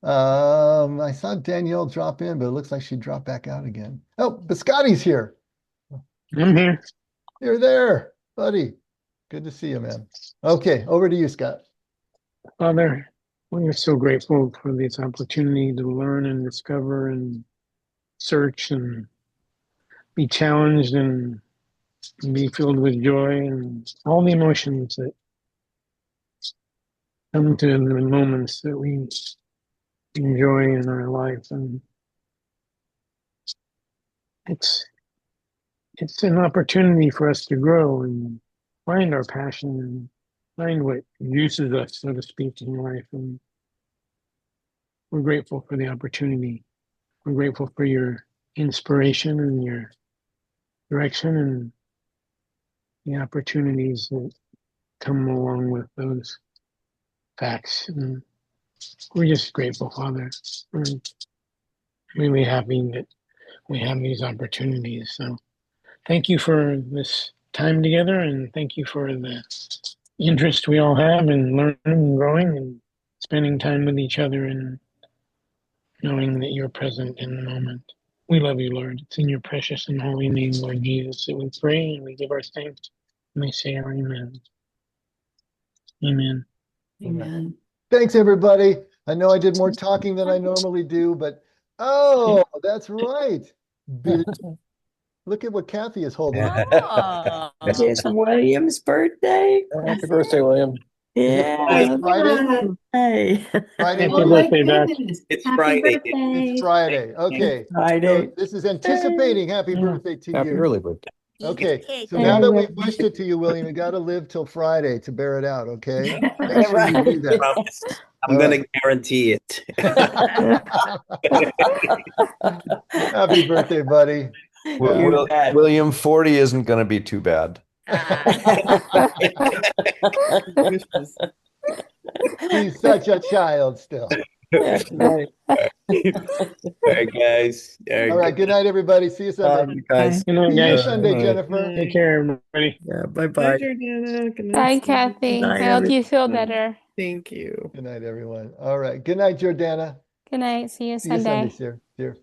I saw Danielle drop in, but it looks like she dropped back out again. Oh, Biscotti's here. I'm here. You're there, buddy. Good to see you, man. Okay, over to you, Scott. Father, we are so grateful for this opportunity to learn and discover and search and be challenged and be filled with joy and all the emotions that come to the moments that we enjoy in our life. And it's an opportunity for us to grow and find our passion and find what uses us, so to speak, in life. And we're grateful for the opportunity. We're grateful for your inspiration and your direction and the opportunities that come along with those facts. And we're just grateful, Father. We're really happy that we have these opportunities. So thank you for this time together, and thank you for the interest we all have in learning and growing and spending time with each other and knowing that you're present in the moment. We love you, Lord. It's in your precious and holy name, Lord Jesus, that we pray and we give our thanks. And we say our amen. Amen. Amen. Thanks, everybody. I know I did more talking than I normally do, but oh, that's right. Look at what Kathy is holding. Oh, It's William's birthday. Happy birthday, William. Yeah. Friday? Hey. Friday. Happy Oh my birthday, Beth. goodness. It's Happy Friday. birthday. It's Friday. Okay. Friday. So this is anticipating happy birthday to Happy you. early birthday. Okay. cake. So now that we've wished it to you, William, you got to live till Friday to bear it out. Okay. Make sure you do that. Promise. I'm All going right. to guarantee it. Happy birthday, buddy. You bet. William, 40 isn't going to be too bad. He's such a child still. Yeah, right. All right, guys. All right. Good night, everybody. See you Sunday. You guys. Good night, See you guys. Sunday, Bye. Jennifer. Take care, everybody. Yeah, Bye, bye-bye. Jordana. Good night, Bye, Steve. Kathy. Bye, I hope you feel everyone. better. Thank you. Good night, everyone. All right. Good night, Jordana. Good night. See you See you Sunday, Sunday. dear.